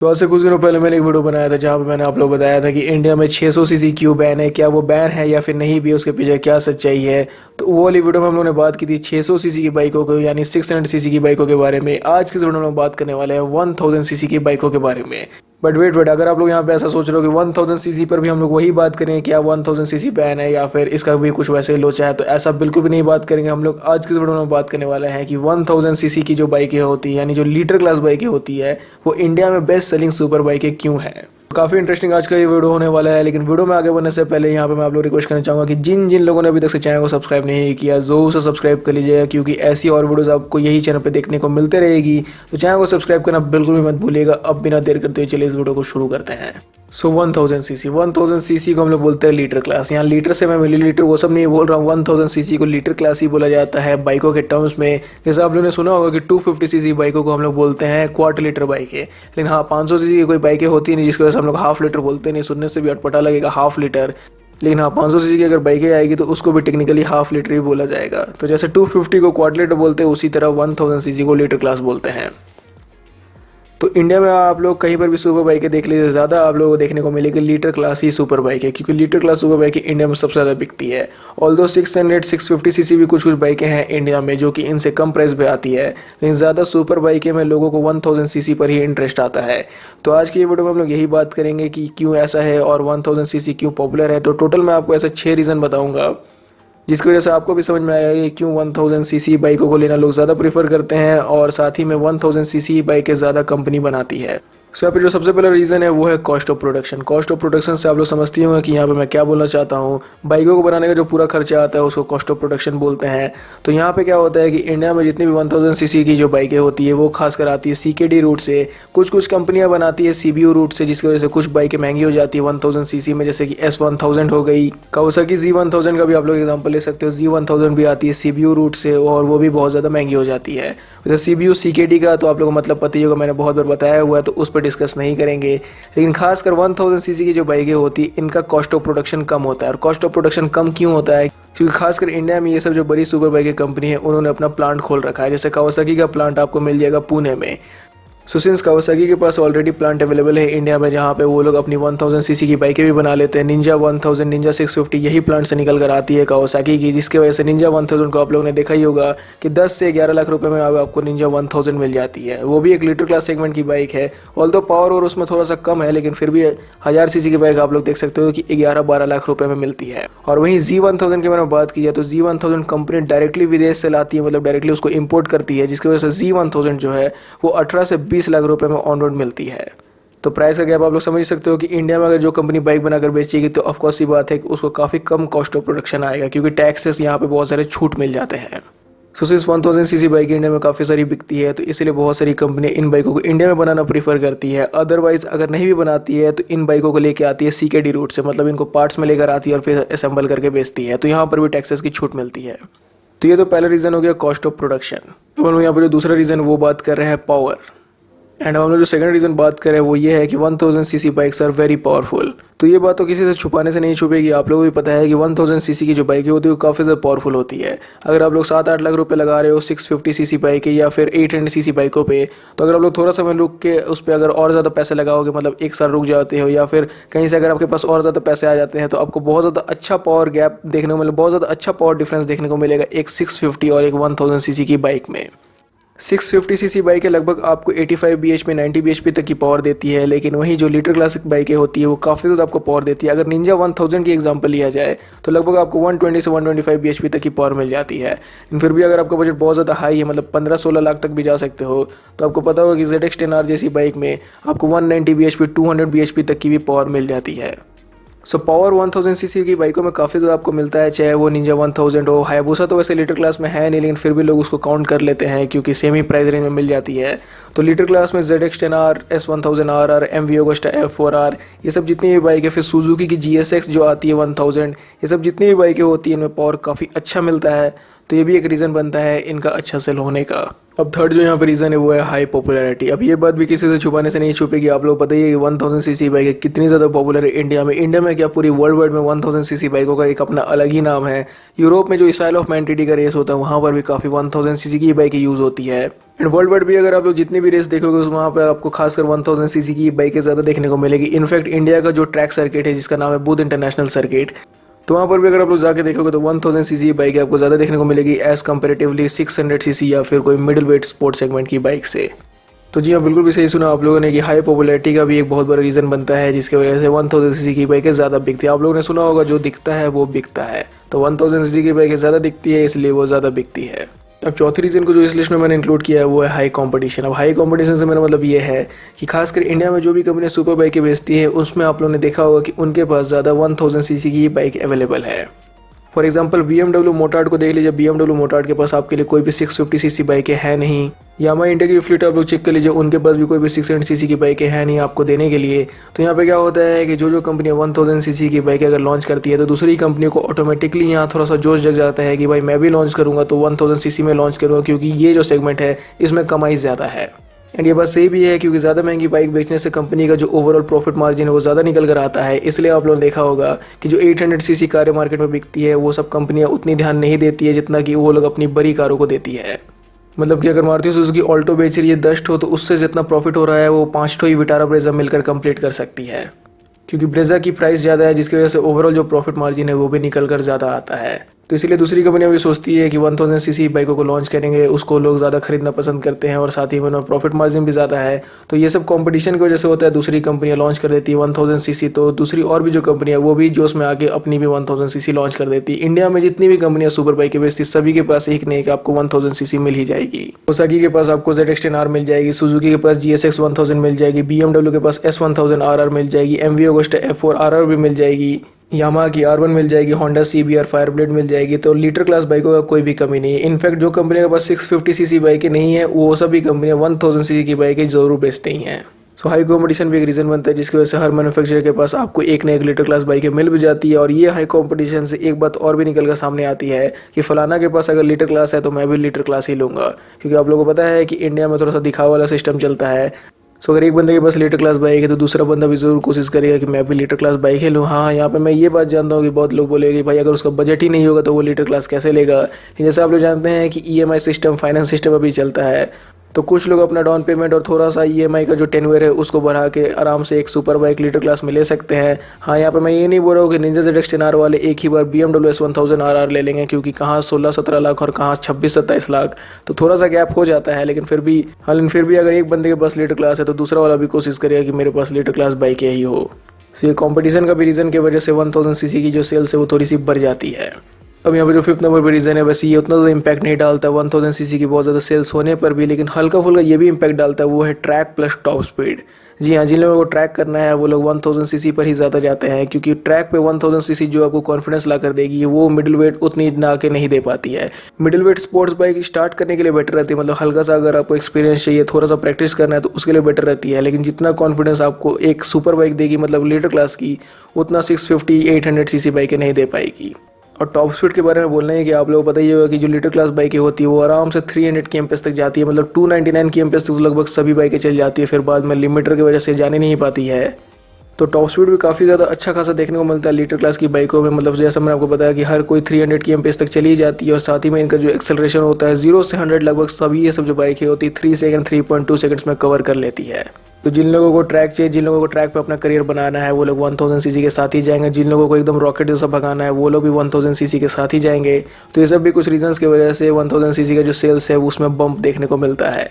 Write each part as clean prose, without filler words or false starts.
तो आज से कुछ दिनों पहले मैंने एक वीडियो बनाया था जहाँ पे मैंने आप लोग बताया था कि इंडिया में 600 सीसी क्यों बैन है, क्या वो बैन है या फिर नहीं भी, उसके पीछे क्या सच्चाई है। तो वो वाली वीडियो में हम लोगों ने बात की थी 600 सीसी की बाइकों को यानी 600 सीसी की बाइकों के बारे में। आज की इस वीडियो में हम बात करने वाले हैं 1000 सीसी की बाइकों के बारे में। बट वेट, अगर आप लोग यहाँ पे ऐसा सोच रहे हो कि 1000 सीसी पर भी हम लोग वही बात करेंगे, क्या 1000 सीसी बैन है या फिर इसका भी कुछ वैसे ही लोचा है, तो ऐसा बिल्कुल भी नहीं बात करेंगे। हम लोग आज की वीडियो में बात करने वाले हैं कि 1000 सीसी की जो बाइकें होती है यानी जो लीटर क्लास बाइकें होती है वो इंडिया में बेस्ट सेलिंग सुपर बाइकें क्यों है। काफ़ी इंटरेस्टिंग आज का ये वीडियो होने वाला है। लेकिन वीडियो में आगे बढ़ने से पहले यहाँ पे मैं आप लोग रिक्वेस्ट करना चाहूँगा कि जिन जिन लोगों ने अभी तक से चैनल को सब्सक्राइब नहीं किया ज़रूर से सब्सक्राइब कर लीजिएगा, क्योंकि ऐसी और वीडियोस आपको यही चैनल पे देखने को मिलते रहेगी। तो चैनल को सब्सक्राइब करना बिल्कुल भी मत भूलिएगा। अब बिना देर करते हुए चलिए इस वीडियो को शुरू करते हैं। सो 1000 सीसी को हम लोग बोलते हैं लीटर क्लास। यहाँ लीटर से मैं मिलीलीटर वो सब नहीं बोल रहा हूँ, 1000 सीसी को लीटर क्लास ही बोला जाता है बाइकों के टर्म्स में। जैसे आप लोगों ने सुना होगा कि 250 सीसी बाइकों को हम लोग बोलते हैं क्वार्टर लीटर बाइकें। लेकिन हाँ, 500 सीसी की कोई बाइकें होती नहीं जिसकी वजह से हम लोग हाफ लीटर बोलते नहीं। सुनने से भी अटपटा लगेगा हाफ लीटर, लेकिन हाँ 500 सीसी की अगर बाइकें आएगी तो उसको भी टेक्निकली हाफ लीटर ही बोला जाएगा। तो जैसे 250 को क्वार्टर लीटर बोलते हैं, उसी तरह 1000 सीसी को लीटर क्लास बोलते हैं। तो इंडिया में आप लोग कहीं पर भी सुपर बाइकें देख लीजिए, ज़्यादा आप लोगों को देखने को मिलेगी लीटर क्लास ही सुपर बाइक है, क्योंकि लीटर क्लास सुपर बाइकें इंडिया में सबसे ज़्यादा बिकती है। ऑल्दो 600 650 सीसी भी कुछ बाइकें हैं इंडिया में जो कि इनसे कम प्राइस पे आती है, लेकिन ज़्यादा सुपर बाइकें में लोगों को 1000 सीसी पर ही इंटरेस्ट आता है। तो आज की वीडियो में हम लोग यही बात करेंगे कि क्यों ऐसा है और 1000 सीसी क्यों पॉपुलर है। तो टोटल मैं आपको ऐसे 6 रीज़न बताऊँगा जिसकी वजह से आपको भी समझ में आएगा कि क्यों 1000 सीसी बाइकों को लेना लोग ज़्यादा प्रीफर करते हैं, और साथ ही में 1000 सीसी बाइकें ज़्यादा कंपनी बनाती है। सो यहाँ पे जो सबसे पहला रीज़न है वो है cost of production. Cost of production से आप लोग समझती होंगे कि यहाँ पे मैं क्या बोलना चाहता हूँ। बाइकों को बनाने का जो पूरा खर्चा आता है उसको कॉस्ट ऑफ प्रोडक्शन बोलते हैं। तो यहाँ पे क्या होता है कि इंडिया में जितनी भी 1000 सीसी की जो बाइकें होती है वो खासकर आती है सीकेडी रूट से। कुछ कंपनियाँ बनाती है सीबीयू रूट से, जिसकी वजह से कुछ बाइकें महंगी हो जाती है 1000 सीसी में, जैसे कि S1000 हो गई। कावासाकी Z1000 का भी आप लोग एग्जाम्पल ले सकते हो। Z1000 भी आती है सीबीयू रूट से और वो भी बहुत ज़्यादा महंगी हो जाती है। जैसे सीबीयू सीकेडी का तो आप लोगों को मतलब पता ही होगा, मैंने बहुत बार बताया हुआ है, तो उस पर डिस्कस नहीं करेंगे। लेकिन खासकर 1000 सीसी की जो बाइकें होती है इनका कॉस्ट ऑफ प्रोडक्शन कम होता है। और कॉस्ट ऑफ प्रोडक्शन कम क्यों होता है? क्योंकि खासकर इंडिया में ये सब जो बड़ी सुपर बाइकें कंपनी है उन्होंने अपना प्लांट खोल रखा है। जैसे कावासाकी का प्लांट आपको मिल जाएगा पुणे में। सो सिंस कावासाकी के पास ऑलरेडी प्लांट अवेलेबल है इंडिया में, जहाँ पे वो लोग अपनी 1000 सीसी की बाइकें भी बना लेते हैं। निंजा 1000, निंजा 650 यही प्लांट से निकल कर आती है कावासाकी की, जिसकी वजह से निंजा 1000 को आप लोगों ने देखा ही होगा कि 10 से 11 लाख रुपए में आपको निंजा 1000 मिल जाती है। वो भी एक लीटर क्लास सेगमेंट की बाइक है। ऑल्दो पावर और उसमें थोड़ा सा कम है, लेकिन फिर भी 1000 सीसी की बाइक आप लोग देख सकते हो कि 11-12 लाख रुपए में मिलती है। और वहीं Z1000 की मैंने बात की है तो Z1000 कंपनी डायरेक्टली विदेश से लाती है, मतलब डायरेक्टली उसको इम्पोर्ट करती है, जिसकी वजह से Z1000 जो है वो 18 से 20 लाख रुपए में ऑन रोड मिलती है। तो प्राइस का गैप आप लोग समझ सकते हो कि इंडिया में अगर जो कंपनी बाइक बनाकर बेचेगी तो ऑफकोर्स सी बात है कि उसको काफ़ी कम कॉस्ट ऑफ प्रोडक्शन आएगा, क्योंकि टैक्सेस यहाँ पे बहुत सारे छूट मिल जाते हैं। सो सिर्फ 1000 सीसी बाइक इंडिया में काफ़ी सारी बिकती है, तो इसलिए बहुत सारी कंपनियां इन बाइकों को इंडिया में बनाना प्रीफर करती है। अदरवाइज अगर नहीं भी बनाती है तो इन बाइकों को लेकर आती है सीकेडी रूट से, मतलब इनको पार्ट्स में लेकर आती है और फिर असेंबल करके बेचती है। तो यहाँ पर भी टैक्सेस की छूट मिलती है। तो ये तो पहला रीज़न हो गया कॉस्ट ऑफ प्रोडक्शन। अब हम यहाँ पर जो दूसरा रीज़न वो बात कर रहे हैं पावर। एंड हम लोग जो सेकंड रीज़न बात करें वो ये है कि 1000 CC bikes are very powerful. तो ये बात तो किसी से छुपाने से नहीं छुपेगी, आप लोगों को भी पता है कि 1000 सीसी की जो बाइकें होती है वो काफ़ी ज़्यादा पावरफुल होती है। अगर आप लोग 7-8 लाख रुपए लगा रहे हो 650 सीसी बाइकें या फिर 800 सीसी बाइकों पे, तो अगर आप लोग थोड़ा समय रुक के उस पर अगर और ज़्यादा पैसे लगाओगे, मतलब एक साल रुक जाते हो या फिर कहीं से अगर आपके पास और ज़्यादा पैसे आ जाते हैं, तो आपको बहुत ज़्यादा अच्छा पावर गैप देखने को मिलेगा, बहुत ज़्यादा अच्छा पावर डिफरेंस देखने को मिलेगा एक 650 और एक 1000 सीसी की बाइक में। 650 सीसी बाइकें लगभग आपको 85 bhp 90 bhp तक की पावर देती है, लेकिन वहीं जो लीटर क्लासिक बाइकें होती है वो काफ़ी ज़्यादा आपको पावर देती है। अगर निंजा 1000 की एग्जांपल लिया जाए तो लगभग आपको 120 से 125 bhp तक की पावर मिल जाती है। लेकिन फिर भी अगर आपका बजट बहुत ज़्यादा हाई है, मतलब 15-16 लाख तक भी जा सकते हो, तो आपको पता होगा कि ZX10R जैसी बाइक में आपको 190 bhp 200 bhp तक की भी पावर मिल जाती है। सो पावर 1000 सीसी की बाइकों में काफ़ी ज़्यादा आपको मिलता है, चाहे वो निंजा 1000 हो। हायाबुसा तो वैसे लीटर क्लास में है नहीं, लेकिन फिर भी लोग उसको काउंट कर लेते हैं क्योंकि सेम ही प्राइस रेंज में मिल जाती है। तो लीटर क्लास में ZX10R, S1000RR, MV Agusta F4R, ये सब जितनी भी बाइक है, फिर सुजुकी की GSX जो आती है 1000, ये सब जितनी भी बाइकें होती हैं इनमें पावर काफ़ी अच्छा मिलता है। तो ये भी एक रीज़न बनता है इनका अच्छा सेल होने का। अब थर्ड जो यहाँ पे रीज़न है वो है हाई पॉपुलैरिटी। अब ये बात भी किसी से छुपाने से नहीं छुपेगी, आप लोग पता ही है कि 1000 सीसी बाइक कितनी ज़्यादा पॉपुलर है इंडिया में। इंडिया में क्या पूरी वर्ल्ड वाइड में 1000 सीसी बाइकों का एक अपना अलग ही नाम है। यूरोप में जो स्टाइल ऑफ मैंटिटी का रेस होता है वहाँ पर भी काफ़ी 1000 सीसी की बाइकें यूज़ होती है। एंड वर्ल्ड वाइड भी अगर आप लोग जितनी भी रेस देखोगे वहाँ पर आपको खासकर 1000 सीसी की बाइकें ज़्यादा देखने को मिलेगी। इनफैक्ट इंडिया का जो ट्रैक सर्किट है जिसका नाम है बुध इंटरनेशनल सर्किट, तो वहाँ पर भी अगर आप लोग जाके देखोगे तो 1000 सीसी बाइक आपको ज़्यादा देखने को मिलेगी एज़ कंपेरेटिवली 600 सीसी या फिर कोई मिडिल वेट स्पोर्ट सेगमेंट की बाइक से। तो जी हाँ, बिल्कुल भी सही सुना आप लोगों ने कि हाई पॉपुलैरिटी का भी एक बहुत बड़ा रीज़न बनता है जिसकी वजह से 1000 सीसी की बाइकें ज़्यादा बिकती है। आप लोगों ने सुना होगा जो दिखता है वो बिकता है, तो 1000 सीसी की बाइकें ज़्यादा दिखती है इसलिए वो ज़्यादा बिकती है। अब चौथी रीज़न को जो इस लिस्ट में मैंने इंक्लूड किया है वो है हाई कंपटीशन। अब हाई कंपटीशन से मेरा मतलब ये है कि खासकर इंडिया में जो भी कंपनी सुपर बाइकें बेचती है उसमें आप लोगों ने देखा होगा कि उनके पास ज़्यादा 1000 सीसी की बाइक अवेलेबल है। फॉर एग्जाम्पल BMW मोटार्ड को देख लीजिए, BMW मोटार्ड के पास आपके लिए कोई भी 650 सीसी बाइकें हैं नहीं। यामा इंडिया की फ्लीट आप लोग चेक कर लीजिए, उनके पास भी कोई भी 600 सीसी की बाइकें हैं नहीं आपको देने के लिए। तो यहाँ पे क्या होता है कि जो कंपनियाँ 1000 सीसी की बाइक अगर लॉन्च करती है तो दूसरी कंपनियों को ऑटोमेटिकली यहाँ थोड़ा सा जोश जग जाता है कि भाई मैं भी लॉन्च करूँगा तो 1000 सीसी में लॉन्च करूँगा, क्योंकि ये जो सेगमेंट है इसमें कमाई ज़्यादा है। एंड ये बात सही भी है क्योंकि ज़्यादा महंगी बाइक बेचने से कंपनी का जो ओवरऑल प्रॉफिट मार्जिन है वो ज़्यादा निकल कर आता है। इसलिए आप लोगों ने देखा होगा कि जो 800 सीसी कारें मार्केट में बिकती है वो सब कंपनियां उतनी ध्यान नहीं देती है जितना कि वो लोग अपनी बड़ी कारों को देती है। मतलब कि अगर मारुति सुजुकी ऑल्टो बेच रही है 10 ठो, तो उससे जितना प्रॉफिट हो रहा है वो 5 ठो ही विटारा ब्रेजा मिलकर कंप्लीट कर सकती है, क्योंकि ब्रेजा की प्राइस ज़्यादा है जिसकी वजह से ओवरऑल जो प्रॉफिट मार्जिन है वो भी निकल कर ज़्यादा आता है। तो इसीलिए दूसरी कंपनियां भी सोचती है कि 1000 सीसी बाइकों को लॉन्च करेंगे, उसको लोग ज़्यादा खरीदना पसंद करते हैं और साथ ही में प्रॉफिट मार्जिन भी ज़्यादा है। तो ये सब कंपटीशन की वजह से होता है, दूसरी कंपनियां लॉन्च कर देती है 1000 सीसी, तो दूसरी और भी जो कंपनियां वो भी जोश में आके अपनी भी 1000 सीसी लॉन्च कर देती है। इंडिया में जितनी भी कंपनियां सुपर बाइकें बेचती सभी के पास एक नहीं कि आपको 1000 सीसी मिल ही जाएगी। ओसाकी के पास आपको ZX-10R मिल जाएगी, सुजुकी के पास GSX 1000 मिल जाएगी, BMW के पास S1000 RR मिल जाएगी, MV Agusta F4 RR भी मिल जाएगी, यामाहा की R1 मिल जाएगी, होंडा CBR फायरब्लेड मिल जाएगी। तो लीटर क्लास बाइकों का कोई भी कमी नहीं है। इनफैक्ट जो कंपनी के पास 650 सीसी बाइकें नहीं है वो सभी कंपनियां 1000 सीसी की बाइकें जरूर बेचती हैं। सो हाई कॉम्पिटिशन भी एक रीज़न बनता है जिसकी वजह से हर मैन्युफैक्चरर के पास आपको एक न एक लीटर क्लास बाइकें मिल भी जाती है। और ये हाई कॉम्पिटिशन से एक बात और भी निकल कर सामने आती है कि फलाना के पास अगर लीटर क्लास है तो मैं भी लीटर क्लास ही लूँगा, क्योंकि आप लोगों को पता है कि इंडिया में थोड़ा सा दिखावा वाला सिस्टम चलता है। सो अगर एक बंदे के पास लीटर क्लास बाइक है तो दूसरा बंदा भी ज़रूर कोशिश करेगा कि मैं भी लीटर क्लास बाइक ही लूँ। हाँ, यहाँ पे मैं ये बात जानता हूँ कि बहुत लोग बोलेंगे कि भाई अगर उसका बजट ही नहीं होगा तो वो लीटर क्लास कैसे लेगा। जैसे आप लोग जानते हैं कि EMI सिस्टम, फाइनेंस सिस्टम अभी चलता है, तो कुछ लोग अपना डाउन पेमेंट और थोड़ा सा EMI का जो टेन्योर है उसको बढ़ा के आराम से एक सुपर बाइक लीटर क्लास में ले सकते हैं। हाँ, यहाँ पे मैं ये नहीं बोल रहा हूँ कि निंजा ZX-10R वाले एक ही बार BMW S1000 RR ले लेंगे, क्योंकि कहाँ 16-17 लाख और कहाँ 26-27 लाख, तो थोड़ा सा गैप हो जाता है। लेकिन फिर भी अगर एक बंदे के पास लीटर क्लास है तो दूसरा वाला भी कोशिश करेगा कि मेरे पास लीटर क्लास बाइक यही हो। सो ये कॉम्पिटिशन का भी रीज़न की वजह से 1000 सीसी की जो सेल्स है वो थोड़ी सी बढ़ जाती है। अब यहाँ पे जो 5th नंबर पर रीज़न है वैसे ये उतना ज़्यादा इम्पैक्ट नहीं डालता 1000 सीसी की बहुत ज़्यादा सेल्स होने पर भी, लेकिन हल्का फुल्का ये भी इम्पैक्ट डालता है, वो है ट्रैक प्लस टॉप स्पीड। जी हाँ, जिन लोगों को ट्रैक करना है वो लोग 1000 सीसी पर ही ज़्यादा जाते हैं, क्योंकि ट्रैक पे 1000 सीसी जो आपको कॉन्फिडेंस ला कर देगी वो मिडिल वेट उतनी ना के नहीं दे पाती है। Middle weight sports bike start करने के लिए बेटर रहती है, मतलब हल्का सा अगर आपको एक्सपीरियंस चाहिए, थोड़ा सा प्रैक्टिस करना है तो उसके लिए बेटर रहती है। लेकिन जितना कॉन्फिडेंस आपको एक सुपर बाइक देगी, मतलब लीटर क्लास की, उतना 650-800 सीसी बाइकें नहीं दे पाएगी। और टॉप स्पीड के बारे में बोलना है कि आप लोगों को पता ही होगा कि जो लीटर क्लास बाइकें होती है वो आराम से 300 kmph तक जाती है, मतलब 299 kmph तक लगभग सभी बाइकें चल जाती है, फिर बाद में लिमिटर की वजह से जाने नहीं पाती है। तो टॉप स्पीड भी काफ़ी ज़्यादा अच्छा खासा देखने को मिलता है लीटर क्लास की बाइकों में। मतलब जैसा मैंने आपको बताया कि हर कोई 300 kmph तक चली जाती है, और साथ ही में इनका जो एक्सेलरेशन होता है 0 से 100 लगभग सभी ये सब जो बाइकें होती है 3 सेकंड 3.2 सेकंड्स में कवर कर लेती है। तो जिन लोगों को ट्रैक चाहिए, जिन लोगों को ट्रैक पे अपना करियर बनाना है वो लोग 1000 सीसी के साथ ही जाएंगे। जिन लोगों को एकदम रॉकेट जैसा भगाना है वो लोग भी 1000 सीसी के साथ ही जाएंगे। तो ये सब भी कुछ रीजंस की वजह से 1000 सीसी का जो सेल्स है उसमें बम्प देखने को मिलता है।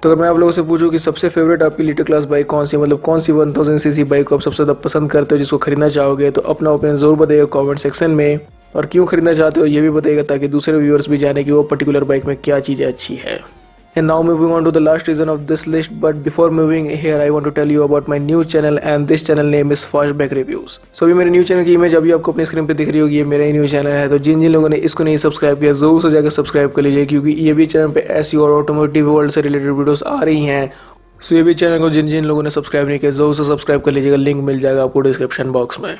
तो अगर मैं आप लोगों से पूछूं कि सबसे फेवरेट आपकी लीटर क्लास बाइक कौन सी, मतलब कौन सी 1000 सीसी बाइक को आप सबसे ज़्यादा पसंद करते हो, जिसको खरीदना चाहोगे, तो अपना ओपिनियन ज़रूर बताइएगा कमेंट सेक्शन में। और क्यों खरीदना चाहते हो ये भी बताइएगा, ताकि दूसरे व्यूअर्स भी जाने कि वो पर्टिकुलर बाइक में क्या चीज़ें अच्छी है। And now moving on to the last reason of this list, but before moving here I want to tell you about my new channel, and this channel name is Fastback Reviews. So अभी मेरे new channel की image अभी आपको अपनी screen पे दिख रही होगी, ये मेरा ही न्यू चैनल है। तो जिन जिन लोगों ने इसको नहीं सब्सक्राइब किया जरूर से जाकर सब्सक्राइब कर लीजिए, क्योंकि ये भी चैनल पे ऐसी और ऑटोमोटिव वर्ल्ड से रिलेटेड वीडियोस आ रही हैं। सो ये भी चैनल को जिन जिन लोगों ने सब्सक्राइब नहीं किया जरूर से सब्सक्राइब कर लीजिएगा, लिंक मिल जाएगा आपको डिस्क्रिप्शन बॉक्स में।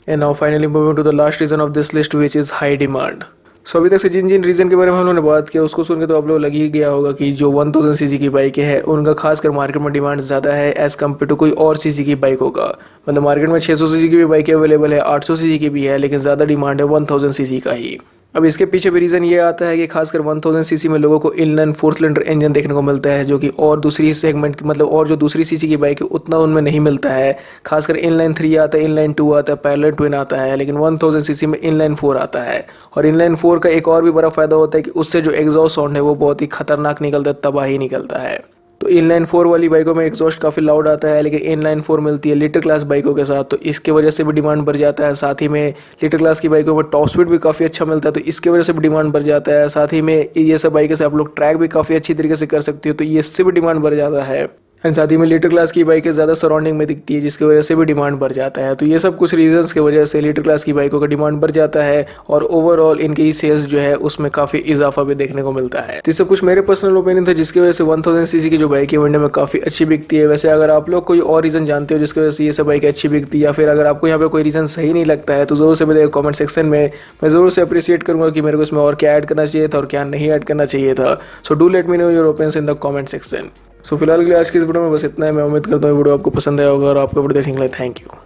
And now finally moving to the last reason of this list, which is high demand. सो अभी तक से जिन जिन रीज़न के बारे में हम लोगों ने बात किया उसको सुन के तो आप लोग लग ही गया होगा कि जो 1000 सीसी की बाइकें हैं उनका खासकर मार्केट में डिमांड ज़्यादा है एज़ कम्पेयर टू कोई और सीसी की बाइकों का। मतलब मार्केट में 600 सीसी की भी बाइकें अवेलेबल है, 800 सीसी की भी है, लेकिन ज़्यादा डिमांड है 1000 सीसी का ही। अब इसके पीछे भी रीज़न ये आता है कि खासकर 1000 सीसी में लोगों को इनलाइन 4 सिलेंडर इंजन देखने को मिलता है, जो कि और दूसरी सेगमेंट की मतलब और जो दूसरी सीसी की बाइक है उतना उनमें नहीं मिलता है। खासकर इनलाइन 3 आता है, इनलाइन 2 आता है, पैरेलल ट्विन आता है, लेकिन 1000 सीसी में इनलाइन 4 आता है। और इनलाइन 4 का एक और भी बड़ा फ़ायदा होता है कि उससे जो एग्जॉस्ट साउंड है वो बहुत ही खतरनाक निकलता है, तबाही निकलता है। तो इनलाइन 4 वाली बाइकों में एग्जॉस्ट काफ़ी लाउड आता है, लेकिन इनलाइन 4 मिलती है लिटर क्लास बाइकों के साथ, तो इसके वजह से भी डिमांड बढ़ जाता है। साथ ही में लिटर क्लास की बाइकों में टॉप स्पीड भी काफ़ी अच्छा मिलता है, तो इसके वजह से भी डिमांड बढ़ जाता है। साथ ही में ये सब बाइकों से आप लोग ट्रैक भी काफ़ी अच्छी तरीके से कर सकते हो, तो ये इससे भी डिमांड बढ़ जाता है। एंड साथ ही में लिटर क्लास की बाइकें ज़्यादा सराउंडिंग में दिखती है, जिसकी वजह से भी डिमांड बढ़ जाता है। तो ये सब कुछ रीजंस की वजह से लिटर क्लास की बाइकों का डिमांड बढ़ जाता है और ओवरऑल इनकी सेल्स जो है उसमें काफ़ी इजाफा भी देखने को मिलता है। तो ये सब कुछ मेरे पर्सनल ओपिनियन थे, जिसकी वजह से 1000 सीसी की जो बाइक है इंडिया में काफ़ी अच्छी बिकती है। वैसे अगर आप लोग कोई और रीज़न जानते हो जिसकी वजह से ये सब बाइक अच्छी बिकती है, या फिर अगर आपको यहाँ पे कोई रीज़न सही नहीं लगता है, तो ज़रूर से बताइए कमेंट सेक्शन में। मैं ज़रूर से अप्रिशिएट करूँगा कि मेरे को इसमें और क्या ऐड करना चाहिए था और क्या नहीं ऐड करना चाहिए था। So do let me know your opinions in the comment section. So फिलहाल के लिए आज की इस वीडियो में बस इतना है। मैं उम्मीद करता हूँ वीडियो आपको पसंद आया होगा और आपको वीडियो देखने के लिए थैंक यू।